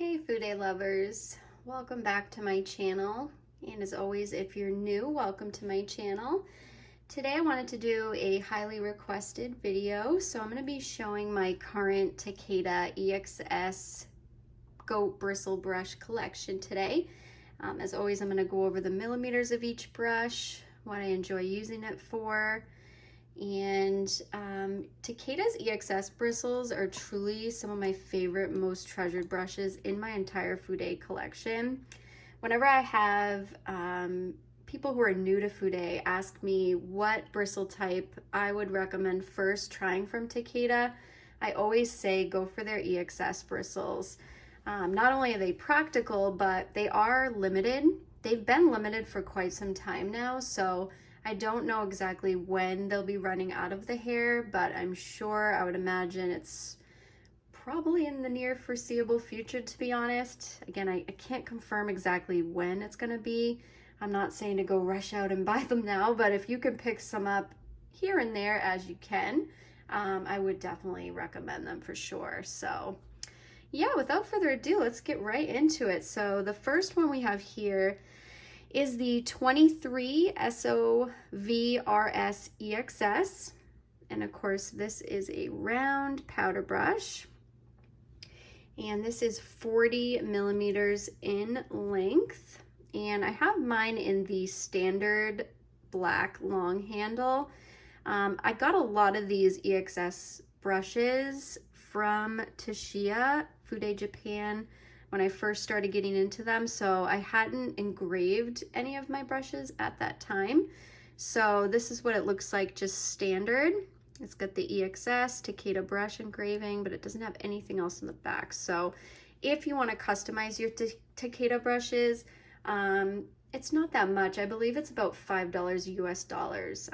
Hey Fude lovers, welcome back to my channel, and as always, if you're new, welcome to my channel. Today I wanted to do a highly requested video, so I'm going to be showing my current Takeda EXS goat bristle brush collection today. As always, I'm going to go over the millimeters of each brush, what I enjoy using it for, and Takeda's EXS bristles are truly some of my favorite, most treasured brushes in my entire Fude collection. Whenever I have people who are new to Fude ask me what bristle type I would recommend first trying from Takeda, I always say go for their EXS bristles. Not only are they practical, but they are limited. They've been limited for quite some time now, so I don't know exactly when they'll be running out of the hair, but I'm sure, I would imagine it's probably in the near foreseeable future, to be honest. Again, I can't confirm exactly when it's gonna be. I'm not saying to go rush out and buy them now, but if you can pick some up here and there as you can, I would definitely recommend them for sure. So yeah, without further ado, let's get right into it. So the first one we have here is the 23 SOVRS EXS. And of course, this is a round powder brush. And this is 40 millimeters in length. And I have mine in the standard black long handle. I got a lot of these EXS brushes from CDJapan when I first started getting into them, so I hadn't engraved any of my brushes at that time. So this is what it looks like, just standard. It's got the EXS Takeda brush engraving, but it doesn't have anything else in the back. So if you want to customize your Takeda brushes, it's not that much. I believe it's about $5 US dollars,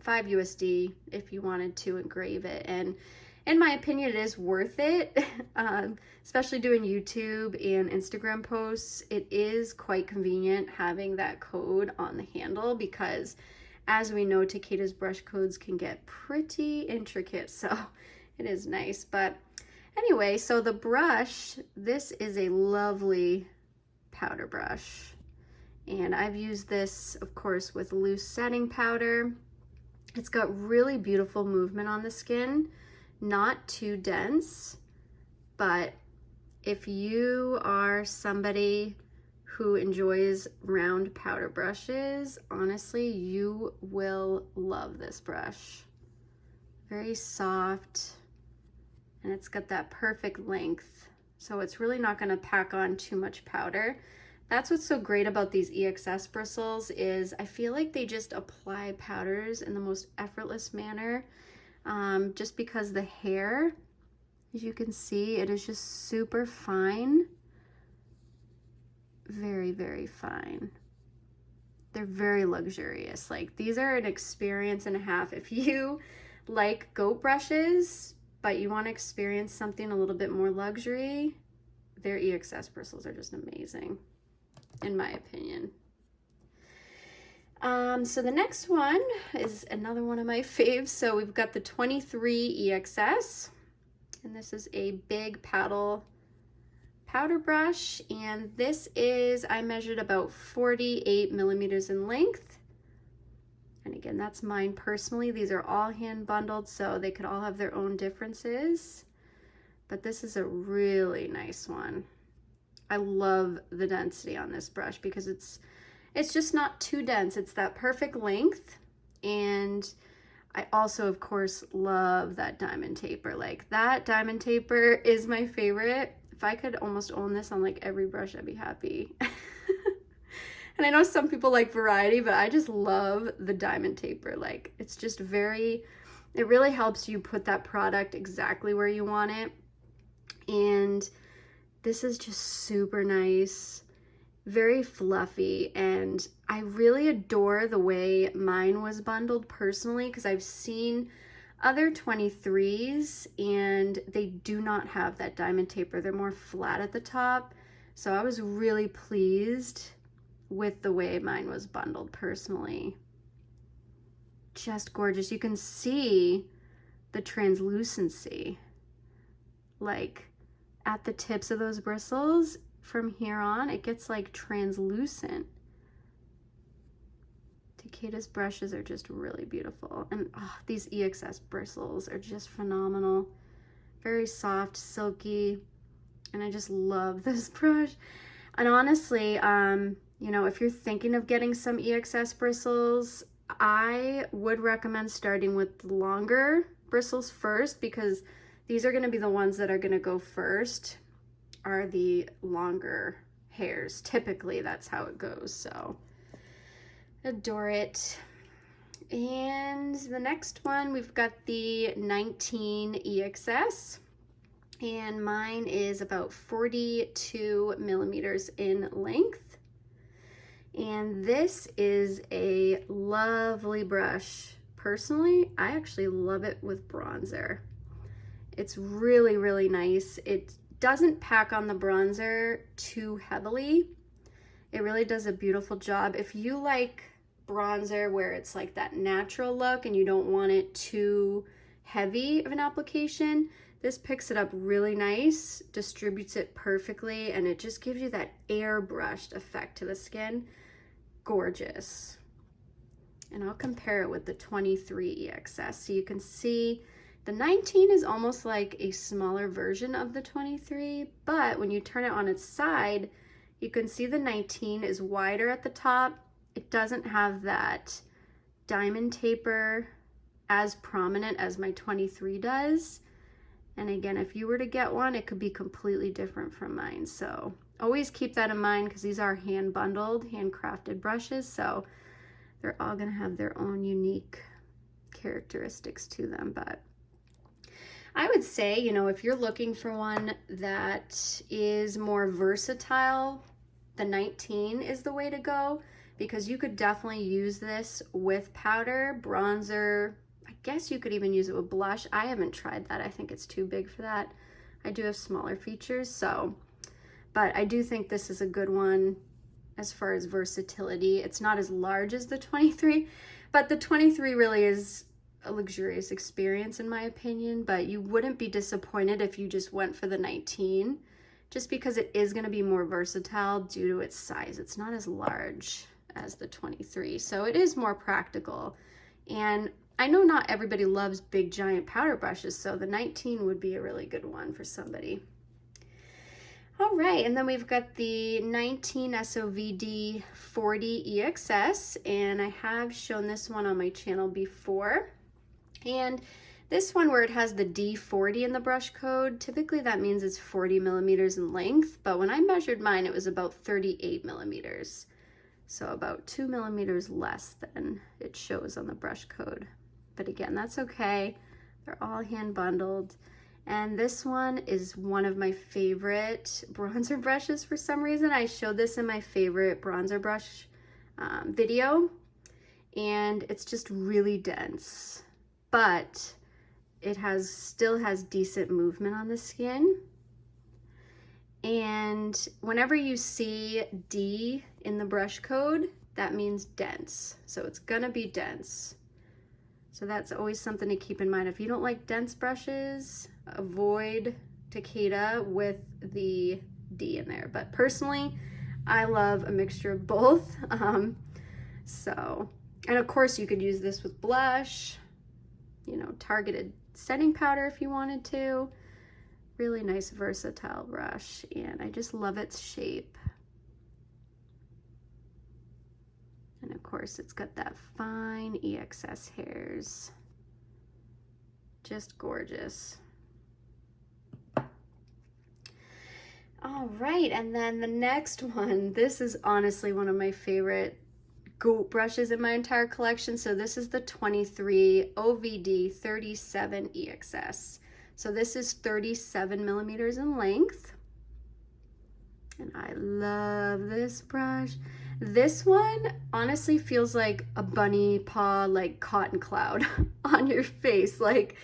5 USD if you wanted to engrave it. And in my opinion, it is worth it, especially doing YouTube and Instagram posts. It is quite convenient having that code on the handle because, as we know, Takeda's brush codes can get pretty intricate, so it is nice. But anyway, so the brush, this is a lovely powder brush. And I've used this, of course, with loose setting powder. It's got really beautiful movement on the skin. Not too dense, but if you are somebody who enjoys round powder brushes, honestly, you will love this brush. Very soft, and it's got that perfect length, so it's really not going to pack on too much powder. That's what's so great about these EXS bristles is I feel like they just apply powders in the most effortless manner. Just because the hair, as you can see, it is just super fine. Very, very fine. They're very luxurious. Like, these are an experience and a half. If you like goat brushes, but you want to experience something a little bit more luxury, their EXS bristles are just amazing, in my opinion. So the next one is another one of my faves. So we've got the 23 EXS, and this is a big paddle powder brush, and this is, I measured about 48 millimeters in length. And again, that's mine personally. These are all hand bundled, so they could all have their own differences, but this is a really nice one. I love the density on this brush because it's just not too dense. It's that perfect length. And I also, of course, love that diamond taper. Like, that diamond taper is my favorite. If I could almost own this on like every brush, I'd be happy. And I know some people like variety, but I just love the diamond taper. Like, it's just it really helps you put that product exactly where you want it. And this is just super nice. Very fluffy, and I really adore the way mine was bundled personally, because I've seen other 23s and they do not have that diamond taper. They're more flat at the top, so I was really pleased with the way mine was bundled personally. Just gorgeous. You can see the translucency. Like, at the tips of those bristles, from here on, it gets like translucent. Takeda's brushes are just really beautiful. And oh, these EXS bristles are just phenomenal. Very soft, silky, and I just love this brush. And honestly, you know, if you're thinking of getting some EXS bristles, I would recommend starting with the longer bristles first, because these are going to be the ones that are going to go first, are the longer hairs. Typically, that's how it goes. So, adore it. And the next one, we've got the 19 EXS. And mine is about 42 millimeters in length. And this is a lovely brush. Personally, I actually love it with bronzer. It's really, really nice. It doesn't pack on the bronzer too heavily. It really does a beautiful job. If you like bronzer where it's like that natural look and you don't want it too heavy of an application, this picks it up really nice, distributes it perfectly, and it just gives you that airbrushed effect to the skin. Gorgeous. And I'll compare it with the 23 EXS. So you can see the 19 is almost like a smaller version of the 23, but when you turn it on its side, you can see the 19 is wider at the top. It doesn't have that diamond taper as prominent as my 23 does. And again, if you were to get one, it could be completely different from mine. So always keep that in mind, because these are hand bundled, handcrafted brushes. So they're all gonna have their own unique characteristics to them. But I would say, you know, if you're looking for one that is more versatile, the 19 is the way to go, because you could definitely use this with powder, bronzer. I guess you could even use it with blush. I haven't tried that. I think it's too big for that. I do have smaller features, so, but I do think this is a good one as far as versatility. It's not as large as the 23, but the 23 really is a luxurious experience in my opinion, but you wouldn't be disappointed if you just went for the 19, just because it is going to be more versatile due to its size. It's not as large as the 23, so it is more practical. And I know not everybody loves big giant powder brushes, so the 19 would be a really good one for somebody. All right, and then we've got the 19 SOVD 40 EXS, and I have shown this one on my channel before. And this one, where it has the D40 in the brush code, typically that means it's 40 millimeters in length, but when I measured mine, it was about 38 millimeters. So about 2 millimeters less than it shows on the brush code. But again, that's okay. They're all hand bundled. And this one is one of my favorite bronzer brushes for some reason. I showed this in my favorite bronzer brush video, and it's just really dense, but it still has decent movement on the skin. And whenever you see D in the brush code, that means dense. So it's gonna be dense. So that's always something to keep in mind. If you don't like dense brushes, avoid Takeda with the D in there. But personally, I love a mixture of both. And of course you could use this with blush, you know, targeted setting powder if you wanted to. Really nice versatile brush, and I just love its shape. And of course it's got that fine EXS hairs. Just gorgeous. All right, and then the next one, this is honestly one of my favorite goat brushes in my entire collection. So this is the 23 OVD 37 EXS. So this is 37 millimeters in length. And I love this brush. This one honestly feels like a bunny paw, like cotton cloud on your face. Like,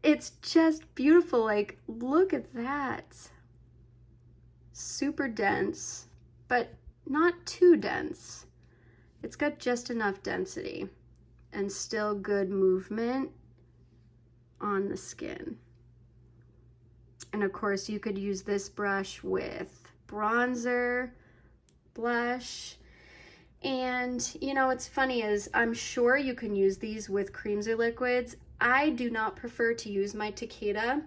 it's just beautiful. Like, look at that. Super dense, but not too dense. It's got just enough density and still good movement on the skin. And of course you could use this brush with bronzer, blush. And you know, what's funny is I'm sure you can use these with creams or liquids. I do not prefer to use my Takeda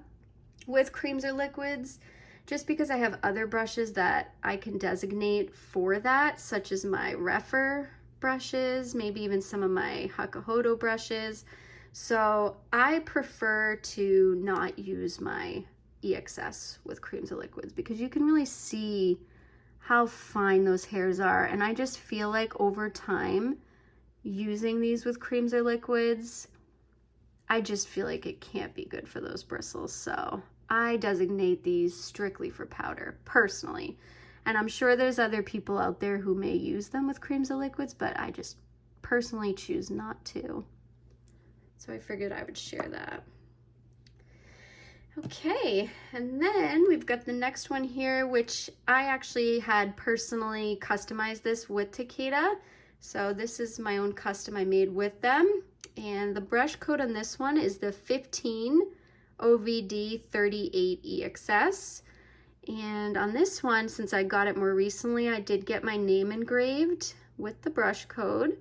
with creams or liquids just because I have other brushes that I can designate for that, such as my Rephr brushes, maybe even some of my Hakuhodo brushes. So I prefer to not use my EXS with creams or liquids because you can really see how fine those hairs are. And I just feel like over time using these with creams or liquids, I just feel like it can't be good for those bristles. So I designate these strictly for powder personally. And I'm sure there's other people out there who may use them with creams or liquids, but I just personally choose not to. So I figured I would share that. Okay, and then we've got the next one here, which I actually had personally customized this with Takeda. So this is my own custom I made with them. And the brush code on this one is the 15 OVD 38 EXS. And on this one, since I got it more recently, I did get my name engraved with the brush code.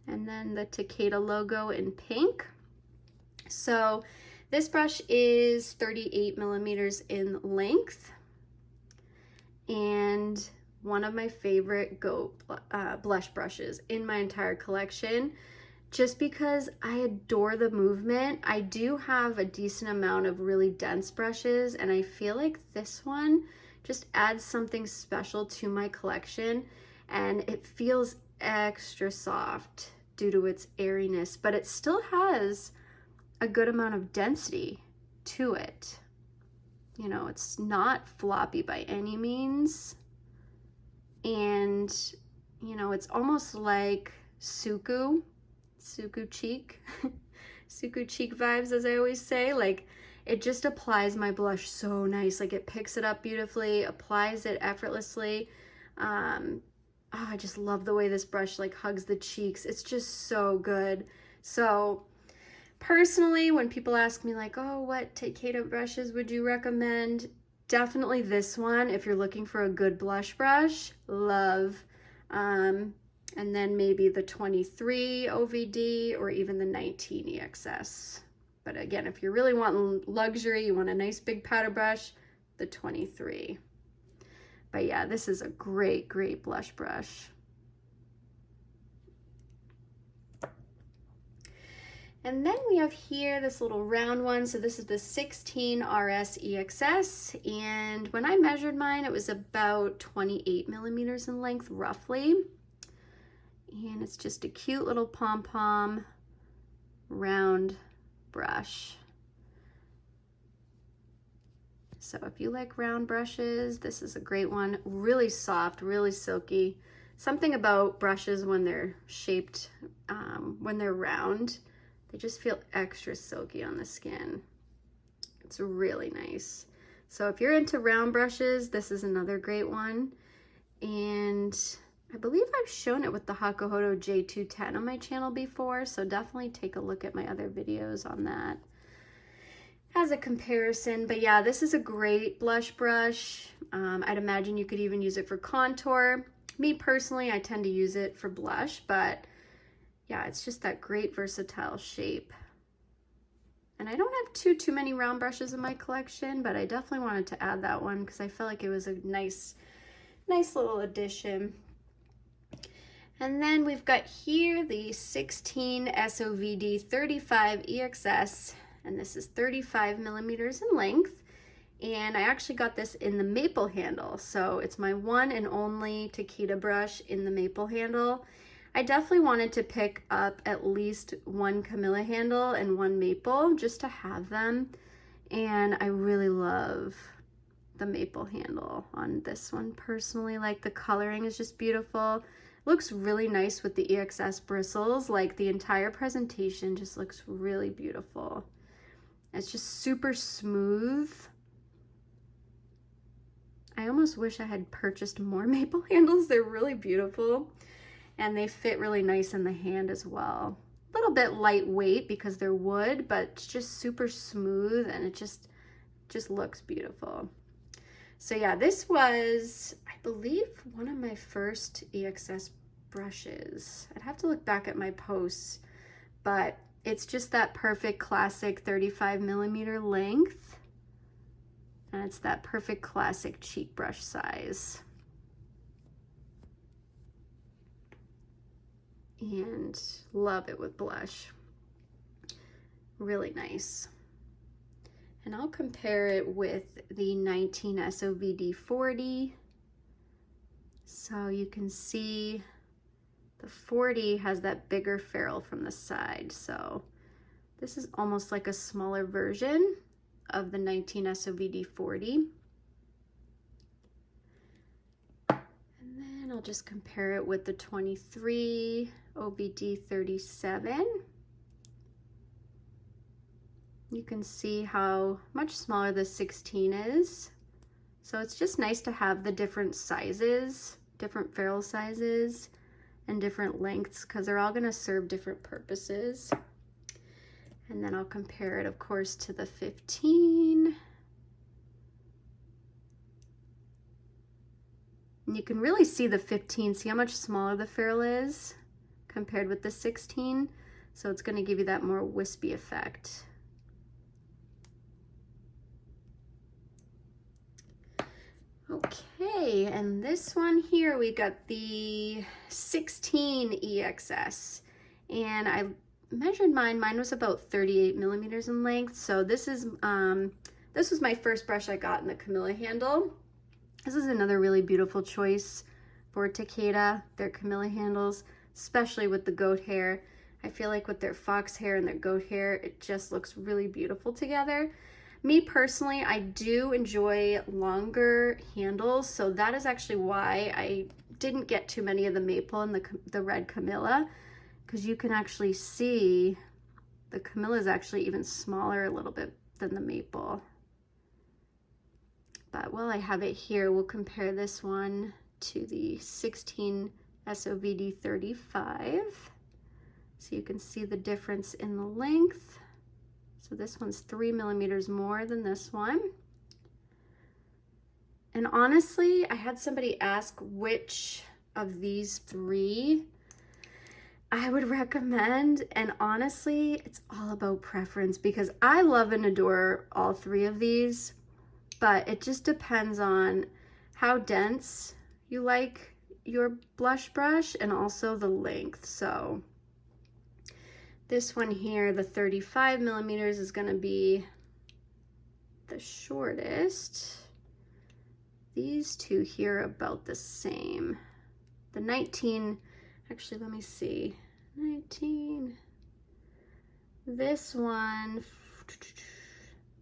And then the Takeda logo in pink. So this brush is 38 millimeters in length, and one of my favorite blush brushes in my entire collection, just because I adore the movement. I do have a decent amount of really dense brushes, and I feel like this one just adds something special to my collection, and it feels extra soft due to its airiness, but it still has a good amount of density to it. You know, it's not floppy by any means. And, you know, it's almost like Suku cheek, Suku cheek vibes, as I always say. Like, it just applies my blush so nice. Like, it picks it up beautifully, applies it effortlessly. Oh, I just love the way this brush like hugs the cheeks. It's just so good. So personally, when people ask me like, oh, what Takeda brushes would you recommend? Definitely this one if you're looking for a good blush brush. Love. And then maybe the 23 OVD or even the 19 EXS. But again, if you're really wanting luxury, you want a nice big powder brush, the 23. But yeah, this is a great, great blush brush. And then we have here this little round one. So this is the 16 RS EXS. And when I measured mine, it was about 28 millimeters in length, roughly. And it's just a cute little pom-pom round brush. So if you like round brushes, this is a great one. Really soft, really silky. Something about brushes when they're shaped, when they're round, they just feel extra silky on the skin. It's really nice. So if you're into round brushes, this is another great one. And I believe I've shown it with the Hakuhodo J210 on my channel before, so definitely take a look at my other videos on that as a comparison. But yeah, this is a great blush brush. I'd imagine you could even use it for contour. Me personally, I tend to use it for blush, but yeah, it's just that great versatile shape. And I don't have too many round brushes in my collection, but I definitely wanted to add that one because I felt like it was a nice little addition. And then we've got here the 16 SOVD 35 EXS, and this is 35 millimeters in length. And I actually got this in the maple handle, so it's my one and only Takeda brush in the maple handle. I definitely wanted to pick up at least one Camilla handle and one maple just to have them. And I really love the maple handle on this one personally. Like, the coloring is just beautiful. Looks really nice with the EXS bristles. Like, the entire presentation just looks really beautiful. It's just super smooth. I almost wish I had purchased more maple handles. They're really beautiful. And they fit really nice in the hand as well. A little bit lightweight because they're wood, but it's just super smooth, and it just just looks beautiful. So yeah, this was, I believe, one of my first EXS brushes. I'd have to look back at my posts, but it's just that perfect classic 35mm length. And it's that perfect classic cheek brush size. And love it with blush. Really nice. And I'll compare it with the 19 SOVD40. So you can see the 40 has that bigger ferrule from the side. So this is almost like a smaller version of the 19 SOVD40. And then I'll just compare it with the 23 OVD37. You can see how much smaller the 16 is. So it's just nice to have the different sizes, different ferrule sizes, and different lengths, because they're all gonna serve different purposes. And then I'll compare it, of course, to the 15. And you can really see the 15, see how much smaller the ferrule is compared with the 16. So it's gonna give you that more wispy effect. Okay, and this one here, we got the 16 EXS, and I measured mine was about 38mm in length. So this was my first brush I got in the Camilla handle. This is another really beautiful choice for Takeda, their Camilla handles, especially with the goat hair. I feel like with their fox hair and their goat hair, it just looks really beautiful together. Me personally, I do enjoy longer handles, so that is actually why I didn't get too many of the maple and the red Camilla, because you can actually see the Camilla is actually even smaller a little bit than the maple. But while I have it here, we'll compare this one to the 16 SOVD35, so you can see the difference in the length. So this one's 3mm more than this one. And honestly, I had somebody ask which of these three I would recommend, and honestly, it's all about preference, because I love and adore all three of these, but it just depends on how dense you like your blush brush and also the length. So this one here, the 35mm, is gonna be the shortest. These two here are about the same. The 19, actually, let me see, 19. This one,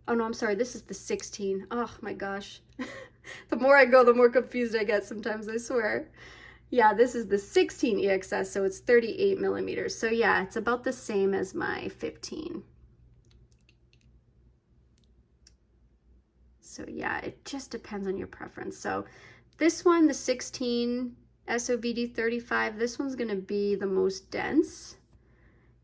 oh no, I'm sorry, this is the 16. Oh my gosh. The more I go, the more confused I get sometimes, I swear. Yeah, this is the 16 EXS, so it's 38mm. So yeah, it's about the same as my 15. So yeah, it just depends on your preference. So this one, the 16 SOVD35, this one's gonna be the most dense.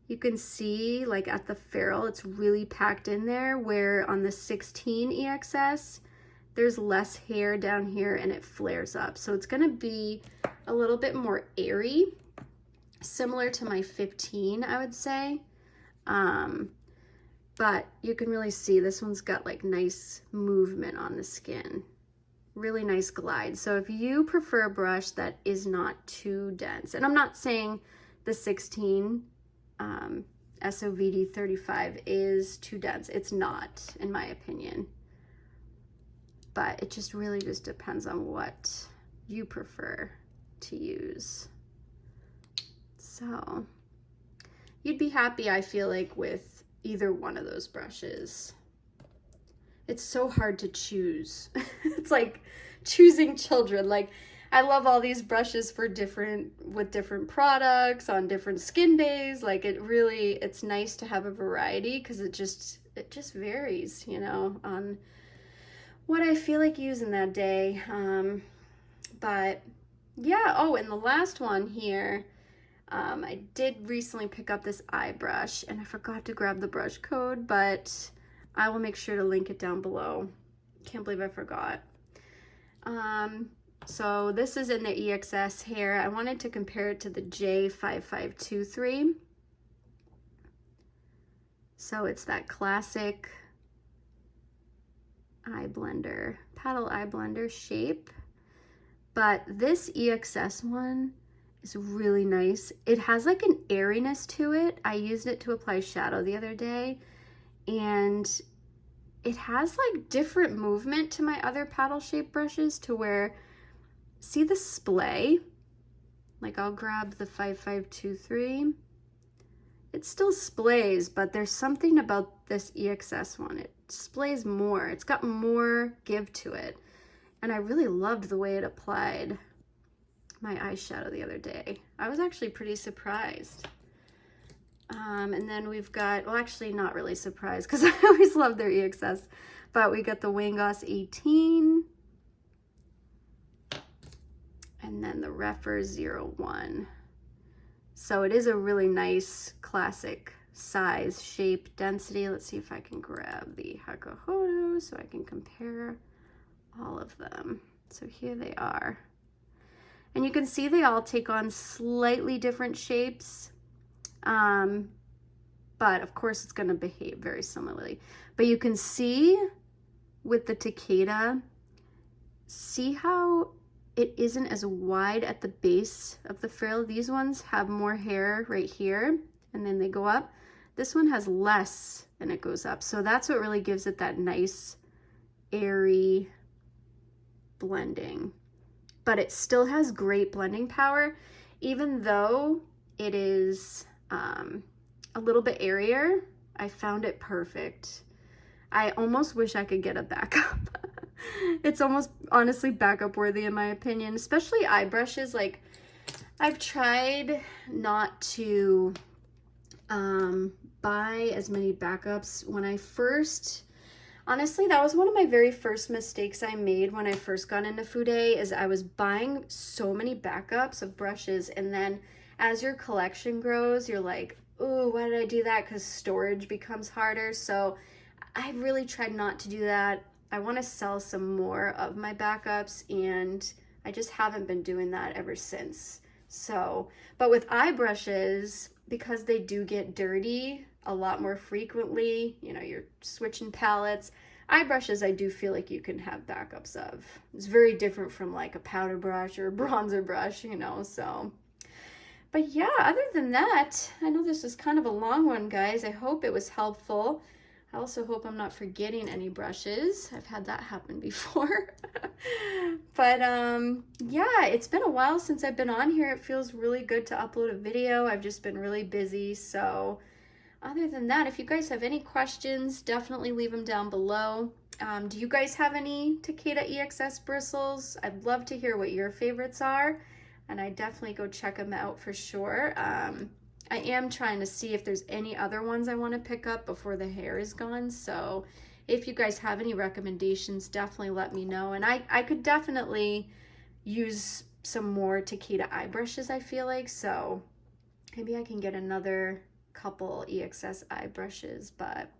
You can see, like, at the ferrule, it's really packed in there, where on the 16 EXS, there's less hair down here and it flares up. So it's gonna be a little bit more airy, similar to my 15, I would say. But you can really see this one's got like nice movement on the skin, really nice glide. So if you prefer a brush that is not too dense, and I'm not saying the 16 SOVD35 is too dense, it's not, in my opinion, but it just really just depends on what you prefer to use. So you'd be happy, I feel like, with either one of those brushes. It's so hard to choose. It's like choosing children. Like, I love all these brushes for with different products on different skin days. Like, it's nice to have a variety, because it just varies, you know, on what I feel like using that day. But yeah, oh, and the last one here, I did recently pick up this eye brush, and I forgot to grab the brush code, but I will make sure to link it down below. Can't believe I forgot. So this is in the EXS hair. I wanted to compare it to the J5523. So it's that classic eye blender, paddle eye blender shape. But this EXS one is really nice. It has like an airiness to it. I used it to apply shadow the other day, and it has like different movement to my other paddle shape brushes, to where, see the splay? Like I'll grab the 5523. It still splays, but there's something about this EXS one. It splays more. It's got more give to it. And I really loved the way it applied my eyeshadow the other day. I was actually pretty surprised. And then we've got, well, actually not really surprised because I always love their EXS, but we got the Wangos 18 and then the Rephr 01. So it is a really nice classic size, shape, density. Let's see if I can grab the Hakuhodo so I can compare all of them. So here they are. And you can see they all take on slightly different shapes. But of course it's going to behave very similarly. But you can see with the Takeda, see how it isn't as wide at the base of the frill. These ones have more hair right here, and then they go up. This one has less, and it goes up. So that's what really gives it that nice, airy blending. But it still has great blending power, even though it is a little bit airier. I found it perfect. I almost wish I could get a backup. It's almost honestly backup worthy in my opinion, especially eye brushes. Like I've tried not to buy as many backups. When I first, honestly, that was one of my very first mistakes I made when I first got into Fude, is I was buying so many backups of brushes, and then as your collection grows, you're like, oh, why did I do that? Because storage becomes harder. So I really tried not to do that. I want to sell some more of my backups, and I just haven't been doing that ever since. So, but with eye brushes, because they do get dirty a lot more frequently, you know, you're switching palettes, eye brushes I do feel like you can have backups of. It's very different from like a powder brush or a bronzer brush, you know, so. But yeah, other than that, I know this was kind of a long one, guys. I hope it was helpful. I also hope I'm not forgetting any brushes. I've had that happen before. But yeah, it's been a while since I've been on here. It feels really good to upload a video. I've just been really busy. So other than that, if you guys have any questions, definitely leave them down below. Do you guys have any Takeda EXS bristles? I'd love to hear what your favorites are, and I definitely go check them out for sure. I am trying to see if there's any other ones I want to pick up before the hair is gone. So if you guys have any recommendations, definitely let me know. And I could definitely use some more Takeda eye brushes, I feel like. So maybe I can get another couple EXS eye brushes. But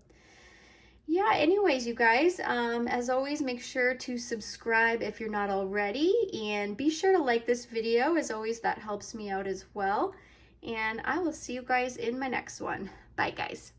yeah, anyways, you guys, as always, make sure to subscribe if you're not already. And be sure to like this video. As always, that helps me out as well. And I will see you guys in my next one. Bye, guys.